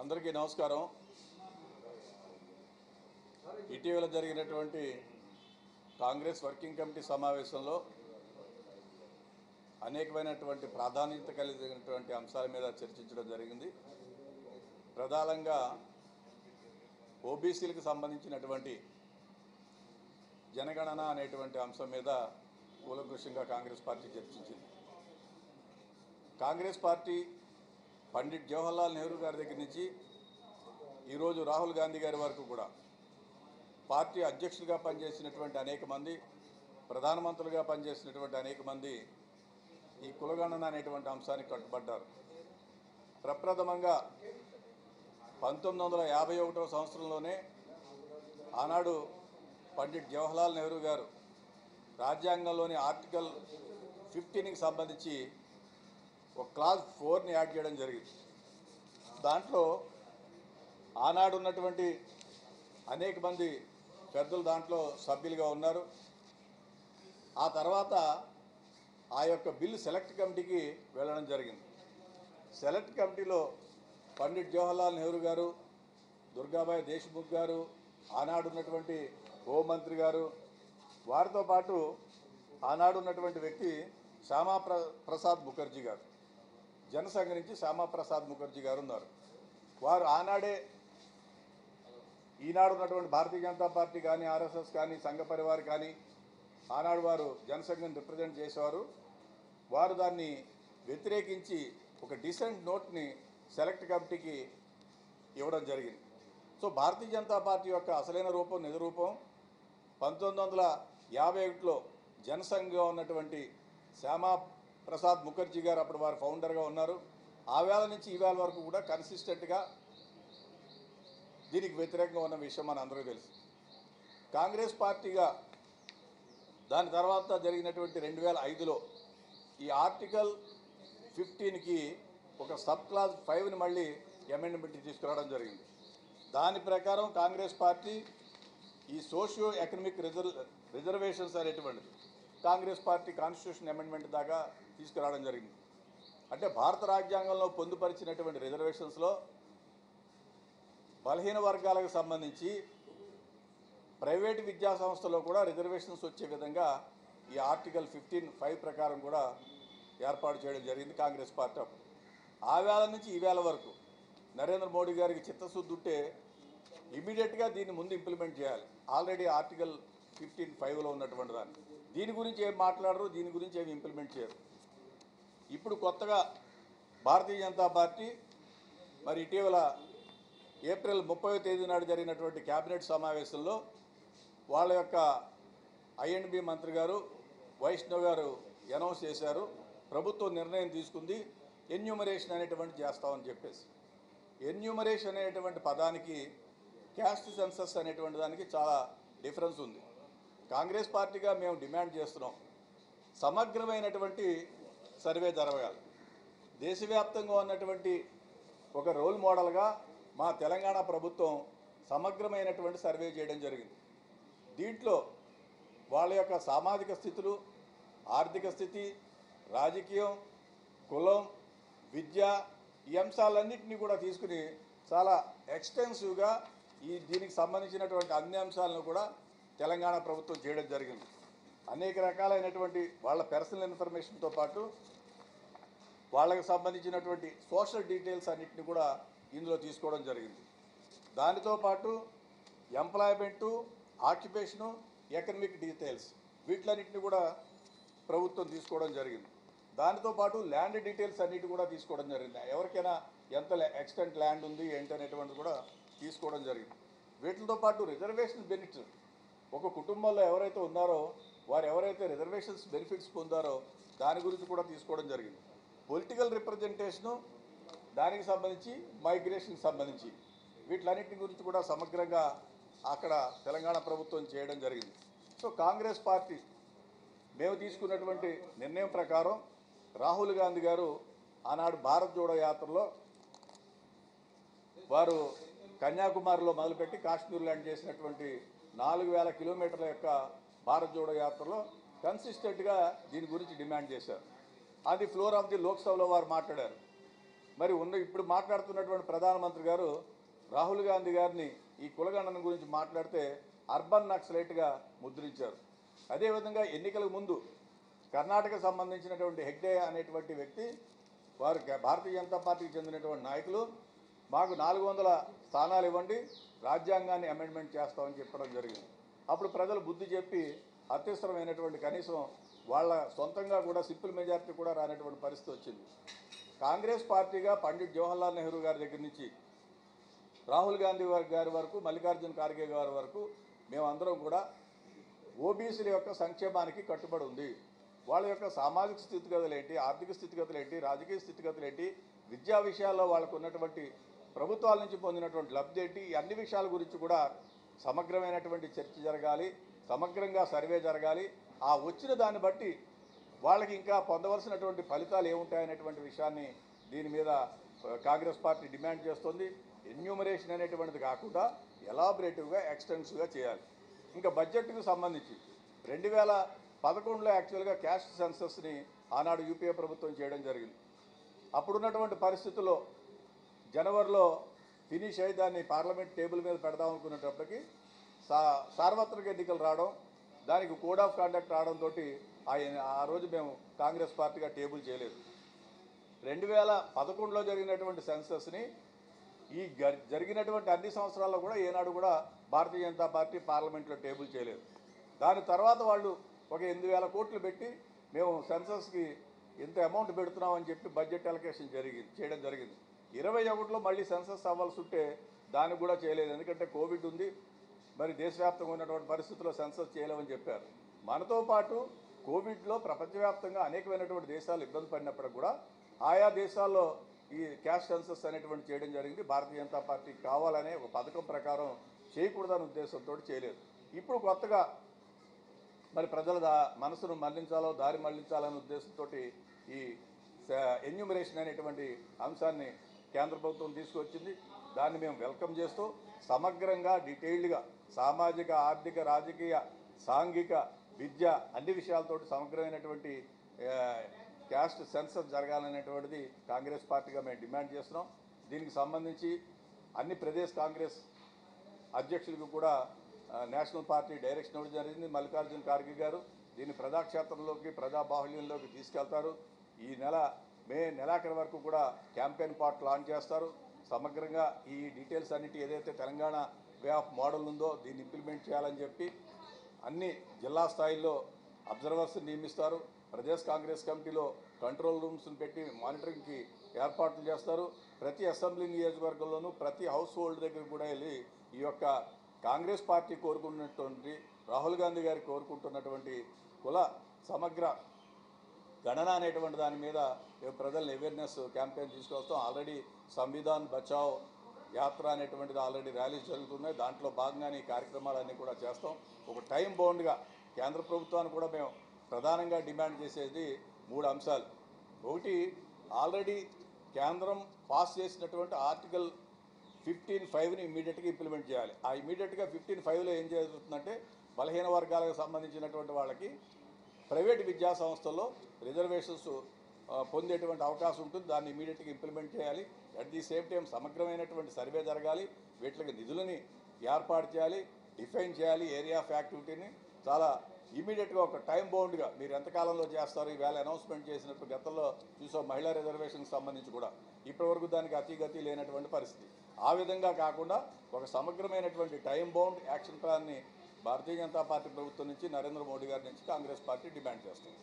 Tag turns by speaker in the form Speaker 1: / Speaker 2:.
Speaker 1: అందరికీ నమస్కారం. ఇటీవల జరిగినటువంటి కాంగ్రెస్ వర్కింగ్ కమిటీ సమావేశంలో అనేకమైనటువంటి ప్రాధాన్యత కలిగినటువంటి అంశాల మీద చర్చించడం జరిగింది. ప్రధానంగా ఓబీసీలకు సంబంధించినటువంటి జనగణన అనేటువంటి అంశం మీద కూలంకషంగా కాంగ్రెస్ పార్టీ చర్చించింది. కాంగ్రెస్ పార్టీ పండిట్ జవహర్లాల్ నెహ్రూ గారి దగ్గర నుంచి ఈరోజు రాహుల్ గాంధీ గారి వరకు కూడా పార్టీ అధ్యక్షులుగా పనిచేసినటువంటి అనేక మంది, ప్రధానమంత్రులుగా పనిచేసినటువంటి అనేక మంది ఈ కులగణన అనేటువంటి అంశానికి కట్టుబడ్డారు. ప్రప్రథమంగా 1951వ సంవత్సరంలోనే ఆనాడు పండిట్ జవహర్లాల్ నెహ్రూ గారు రాజ్యాంగంలోని ఆర్టికల్ 15కి సంబంధించి ఒక క్లాజ్ 4ని యాడ్ చేయడం జరిగింది. దాంట్లో ఆనాడు ఉన్నటువంటి అనేక మంది పెద్దలు దాంట్లో సభ్యులుగా ఉన్నారు. ఆ తర్వాత ఆ యొక్క బిల్లు సెలెక్ట్ కమిటీకి వెళ్ళడం జరిగింది. సెలెక్ట్ కమిటీలో పండిట్ జవహర్లాల్ నెహ్రూ గారు, దుర్గాబాయి దేశ్ముఖ్ గారు, ఆనాడు ఉన్నటువంటి హోంమంత్రి గారు, వారితో పాటు ఆనాడు ఉన్నటువంటి వ్యక్తి శ్యామాప్రసాద్ ముఖర్జీ గారు, జనసంఘ నుంచి శ్యామాప్రసాద్ ముఖర్జీ గారు ఉన్నారు. వారు ఆనాడే ఈనాడు ఉన్నటువంటి భారతీయ జనతా పార్టీ కానీ, ఆర్ఎస్ఎస్ కానీ, సంఘ పరివార్ కానీ ఆనాడు వారు జనసంఘం రిప్రజెంట్ చేసేవారు. వారు దాన్ని వ్యతిరేకించి ఒక డిసెంట్ నోట్ని సెలెక్ట్ కమిటీకి ఇవ్వడం జరిగింది. సో భారతీయ జనతా పార్టీ యొక్క అసలైన రూపం, నిజ రూపం 1951లో జనసంఘంగా ఉన్నటువంటి శ్యామాప్రసాద్ ముఖర్జీ గారు అప్పుడు వారు ఫౌండర్గా ఉన్నారు. ఆ వేళ నుంచి ఈ వేళ వరకు కూడా కన్సిస్టెంట్గా దీనికి వ్యతిరేకంగా ఉన్న విషయం మన అందరికీ తెలుసు. కాంగ్రెస్ పార్టీగా దాని తర్వాత జరిగినటువంటి 2005లో ఈ ఆర్టికల్ 15కి ఒక సబ్ క్లాజ్ 5ని మళ్ళీ అమెండ్మెంట్ తీసుకురావడం జరిగింది. దాని ప్రకారం కాంగ్రెస్ పార్టీ ఈ సోషియో ఎకనామిక్ రిజర్వేషన్స్ అనేటువంటిది కాంగ్రెస్ పార్టీ కాన్స్టిట్యూషన్ అమెండ్మెంట్ దాకా తీసుకురావడం జరిగింది. అంటే భారత రాజ్యాంగంలో పొందుపరిచినటువంటి రిజర్వేషన్స్లో బలహీన వర్గాలకు సంబంధించి ప్రైవేటు విద్యా సంస్థలో కూడా రిజర్వేషన్స్ వచ్చే విధంగా ఈ ఆర్టికల్ 15(5) ప్రకారం కూడా ఏర్పాటు చేయడం జరిగింది కాంగ్రెస్ పార్టీ. ఆ వేళ నుంచి ఈ వేళ వరకు నరేంద్ర మోడీ గారికి చిత్తశుద్ధి ఉంటే ఇమీడియట్గా దీన్ని ముందు ఇంప్లిమెంట్ చేయాలి. ఆల్రెడీ ఆర్టికల్ 15(5)లో ఉన్నటువంటి దాన్ని దీని గురించి ఏం మాట్లాడరు, దీని గురించి ఏమి ఇంప్లిమెంట్ చేయరు. ఇప్పుడు కొత్తగా భారతీయ జనతా పార్టీ మరి ఇటీవల ఏప్రిల్ 30వ తేదీ నాడు జరిగినటువంటి క్యాబినెట్ సమావేశంలో వాళ్ళ యొక్క ఐఎండ్బి మంత్రి గారు వైష్ణవ్ గారు అనౌన్స్ చేశారు, ప్రభుత్వం నిర్ణయం తీసుకుంది ఎన్యూమరేషన్ అనేటువంటి చేస్తామని చెప్పేసి. ఎన్యూమరేషన్ అనేటువంటి పదానికి క్యాస్ట్ సెన్సస్ అనేటువంటి దానికి చాలా డిఫరెన్స్ ఉంది. కాంగ్రెస్ పార్టీగా మేము డిమాండ్ చేస్తున్నాం, సమగ్రమైనటువంటి సర్వే జరగాలి. దేశవ్యాప్తంగా ఉన్నటువంటి ఒక రోల్ మోడల్గా మా తెలంగాణ ప్రభుత్వం సమగ్రమైనటువంటి సర్వే చేయడం జరిగింది. దీంట్లో వాళ్ళ యొక్క సామాజిక స్థితులు, ఆర్థిక స్థితి, రాజకీయం, కులం, విద్య, ఈ అంశాలన్నింటినీ కూడా తీసుకుని చాలా ఎక్స్టెన్సివ్గా దీనికి సంబంధించినటువంటి అన్ని అంశాలను కూడా తెలంగాణ ప్రభుత్వం చేయడం జరిగింది. అనేక రకాలైనటువంటి వాళ్ళ పర్సనల్ ఇన్ఫర్మేషన్తో పాటు వాళ్ళకి సంబంధించినటువంటి సోషల్ డీటెయిల్స్ అన్నింటినీ కూడా ఇందులో తీసుకోవడం జరిగింది. దానితో పాటు ఎంప్లాయ్మెంటు, ఆక్యుపేషను, ఎకనమిక్ డీటెయిల్స్ వీటిలన్నింటినీ కూడా ప్రభుత్వం తీసుకోవడం జరిగింది. దానితో పాటు ల్యాండ్ డీటెయిల్స్ అన్నిటి కూడా తీసుకోవడం జరిగింది. ఎవరికైనా ఎంత ఎక్స్టెంట్ ల్యాండ్ ఉంది ఏంటి అనేటువంటిది కూడా తీసుకోవడం జరిగింది. వీటితో పాటు రిజర్వేషన్ బెనిఫిట్స్, ఒక కుటుంబంలో ఎవరైతే ఉన్నారో వారు ఎవరైతే రిజర్వేషన్స్ బెనిఫిట్స్ పొందారో దాని గురించి కూడా తీసుకోవడం జరిగింది. పొలిటికల్ రిప్రజెంటేషను, దానికి సంబంధించి మైగ్రేషన్కి సంబంధించి వీటిలన్నింటి గురించి కూడా సమగ్రంగా అక్కడ తెలంగాణ ప్రభుత్వం చేయడం జరిగింది. సో కాంగ్రెస్ పార్టీ మేము తీసుకున్నటువంటి నిర్ణయం ప్రకారం రాహుల్ గాంధీ గారు ఆనాడు భారత్ జోడో యాత్రలో వారు కన్యాకుమారిలో మొదలుపెట్టి కాశ్మీర్ ల్యాండ్ చేసినటువంటి 4000 కిలోమీటర్ల యొక్క భారత్ జోడో యాత్రలో కన్సిస్టెంట్గా దీని గురించి డిమాండ్ చేశారు. అది ఫ్లోర్ ఆఫ్ ది లోక్సభలో వారు మాట్లాడారు. మరి ఇప్పుడు మాట్లాడుతున్నటువంటి ప్రధానమంత్రి గారు రాహుల్ గాంధీ గారిని ఈ కులగణన గురించి మాట్లాడితే అర్బన్ నక్సలైట్గా ముద్రించారు. అదేవిధంగా ఎన్నికలకు ముందు కర్ణాటక సంబంధించినటువంటి హెగ్డే అనేటువంటి వ్యక్తి, వారు భారతీయ జనతా పార్టీకి చెందినటువంటి నాయకులు, మాకు 400 స్థానాలు ఇవ్వండి, రాజ్యాంగాన్ని అమెండ్మెంట్ చేస్తామని చెప్పడం జరిగింది. అప్పుడు ప్రజలు బుద్ధి చెప్పి అత్యవసరమైనటువంటి కనీసం వాళ్ళ సొంతంగా కూడా సింపుల్ మెజారిటీ కూడా రానటువంటి పరిస్థితి వచ్చింది. కాంగ్రెస్ పార్టీగా పండిట్ జవహర్లాల్ నెహ్రూ గారి దగ్గర నుంచి రాహుల్ గాంధీ గారి వరకు, మల్లికార్జున ఖార్గే గారి వరకు మేమందరం కూడా ఓబీసీల యొక్క సంక్షేమానికి కట్టుబడి ఉంది. వాళ్ళ యొక్క సామాజిక స్థితిగతులు ఏంటి, ఆర్థిక స్థితిగతులు ఏంటి, రాజకీయ స్థితిగతులు ఏంటి, విద్యా విషయాల్లో వాళ్ళకు ఉన్నటువంటి ప్రభుత్వాల నుంచి పొందినటువంటి లబ్ధి ఏంటి, ఈ అన్ని విషయాల గురించి కూడా సమగ్రమైనటువంటి చర్చ జరగాలి, సమగ్రంగా సర్వే జరగాలి. ఆ వచ్చిన దాన్ని బట్టి వాళ్ళకి ఇంకా పొందవలసినటువంటి ఫలితాలు ఏముంటాయనేటువంటి విషయాన్ని దీని మీద కాంగ్రెస్ పార్టీ డిమాండ్ చేస్తుంది. ఎన్యూమరేషన్ అనేటువంటిది కాకుండా ఎలాబరేటివ్గా, ఎక్స్టెన్సివ్గా చేయాలి. ఇంకా బడ్జెట్కు సంబంధించి 2011లో యాక్చువల్గా క్యాస్ట్ సెన్సస్ని ఆనాడు యూపీఏ ప్రభుత్వం చేయడం జరిగింది. అప్పుడున్నటువంటి పరిస్థితుల్లో జనవరిలో ఫినిష్ అయ్యి దాన్ని పార్లమెంట్ టేబుల్ మీద పెడదాం అనుకునేటప్పటికి సార్వత్రిక ఎన్నికలు రావడం, దానికి కోడ్ ఆఫ్ కండక్ట్ రావడంతో ఆ రోజు మేము కాంగ్రెస్ పార్టీగా టేబుల్ చేయలేదు. 2011లో జరిగినటువంటి సెన్సస్ని ఈ జరిగినటువంటి అన్ని సంవత్సరాల్లో కూడా ఏనాడు కూడా భారతీయ జనతా పార్టీ పార్లమెంట్లో టేబుల్ చేయలేదు. దాని తర్వాత వాళ్ళు ఒక 8,000 కోట్లు పెట్టి మేము సెన్సస్కి ఇంత అమౌంట్ పెడుతున్నామని చెప్పి బడ్జెట్ అలొకేషన్ చేయడం జరిగింది. 21లో మళ్ళీ సెన్సస్ అవ్వాల్సి ఉంటే దాన్ని కూడా చేయలేదు. ఎందుకంటే కోవిడ్ ఉంది, మరి దేశవ్యాప్తంగా ఉన్నటువంటి పరిస్థితుల్లో సెన్సస్ చేయలేమని చెప్పారు. మనతో పాటు కోవిడ్లో ప్రపంచవ్యాప్తంగా అనేకమైనటువంటి దేశాలు ఇబ్బంది పడినప్పుడు కూడా ఆయా దేశాల్లో ఈ క్యాస్ట్ సెన్సస్ అనేటువంటి చేయడం జరిగింది. భారతీయ జనతా పార్టీ కావాలనే ఒక పథకం ప్రకారం చేయకూడదనే ఉద్దేశంతో చేయలేదు. ఇప్పుడు కొత్తగా మరి ప్రజల మనసును మళ్లించాలో, దారి మళ్లించాలనే ఉద్దేశంతో ఈ ఎన్యూమరేషన్ అనేటువంటి అంశాన్ని కేంద్ర ప్రభుత్వం తీసుకొచ్చింది. దాన్ని మేము వెల్కమ్ చేస్తూ సమగ్రంగా, డీటెయిల్డ్గా సామాజిక, ఆర్థిక, రాజకీయ, సాంఘిక, విద్య అన్ని విషయాలతోటి సమగ్రమైనటువంటి క్యాస్ట్ సెన్సస్ జరగాలనేటువంటిది కాంగ్రెస్ పార్టీగా మేము డిమాండ్ చేస్తున్నాం. దీనికి సంబంధించి అన్ని ప్రదేశ్ కాంగ్రెస్ అధ్యక్షులకు కూడా నేషనల్ పార్టీ డైరెక్షన్ ఇవ్వడం జరిగింది. మల్లికార్జున ఖార్గే గారు దీన్ని ప్రజాక్షేత్రంలోకి, ప్రజాబాహుళ్యంలోకి తీసుకెళ్తారు. ఈ మే నెలాఖరు వరకు కూడా క్యాంపెయిన్ పార్ట్ లాంచ్ చేస్తారు. సమగ్రంగా ఈ డీటెయిల్స్ అన్నిటి ఏదైతే తెలంగాణ వే ఆఫ్ మోడల్ ఉందో దీన్ని ఇంప్లిమెంట్ చేయాలని చెప్పి అన్ని జిల్లా స్థాయిలో అబ్జర్వర్స్ని నియమిస్తారు. ప్రదేశ్ కాంగ్రెస్ కమిటీలో కంట్రోల్ రూమ్స్ని పెట్టి మానిటరింగ్కి ఏర్పాట్లు చేస్తారు. ప్రతి అసెంబ్లీ నియోజకవర్గంలోనూ ప్రతి హౌస్ హోల్డ్ దగ్గర కూడా వెళ్ళి ఈ యొక్క కాంగ్రెస్ పార్టీ కోరుకున్నటువంటి, రాహుల్ గాంధీ గారు కోరుకుంటున్నటువంటి కుల సమగ్ర గణన అనేటువంటి దాని మీద ప్రజలను అవేర్నెస్ క్యాంపెయిన్ తీసుకొస్తాం. ఆల్రెడీ సంవిధాన్ బచావ్ యాత్ర అనేటువంటిది ఆల్రెడీ ర్యాలీస్ జరుగుతున్నాయి. దాంట్లో భాగంగానే ఈ కార్యక్రమాలన్నీ కూడా చేస్తాం. ఒక టైం బౌండ్గా కేంద్ర ప్రభుత్వాన్ని కూడా మేము ప్రధానంగా డిమాండ్ చేసేది 3 అంశాలు. ఒకటి, ఆల్రెడీ కేంద్రం పాస్ చేసినటువంటి ఆర్టికల్ 15(5)ని ఇమీడియట్గా ఇంప్లిమెంట్ చేయాలి. ఆ ఇమీడియట్గా 15(5)లో ఏం జరుగుతుందంటే బలహీన వర్గాలకు సంబంధించినటువంటి వాళ్ళకి ప్రైవేట్ విద్యా సంస్థల్లో రిజర్వేషన్స్ పొందేటువంటి అవకాశం ఉంటుంది. దాన్ని ఇమీడియట్గా ఇంప్లిమెంట్ చేయాలి. అట్ ది సేమ్ టైం సమగ్రమైనటువంటి సర్వే జరగాలి. వీటికి నిధులని ఏర్పాటు చేయాలి, డిఫైన్ చేయాలి. ఏరియా ఆఫ్ యాక్టివిటీని చాలా ఇమీడియట్గా ఒక టైం బౌండ్గా మీరు ఎంతకాలంలో చేస్తారు. ఈవేళ అనౌన్స్మెంట్ చేసినట్టు గతంలో చూసాం మహిళా రిజర్వేషన్కి సంబంధించి కూడా ఇప్పటివరకు దానికి అతిగతి లేనటువంటి పరిస్థితి. ఆ విధంగా కాకుండా ఒక సమగ్రమైనటువంటి టైం బౌండ్ యాక్షన్ ప్లాన్ని భారతీయ జనతా పార్టీ ప్రభుత్వం నుంచి, నరేంద్ర మోడీ గారి నుంచి కాంగ్రెస్ పార్టీ డిమాండ్ చేస్తుంది.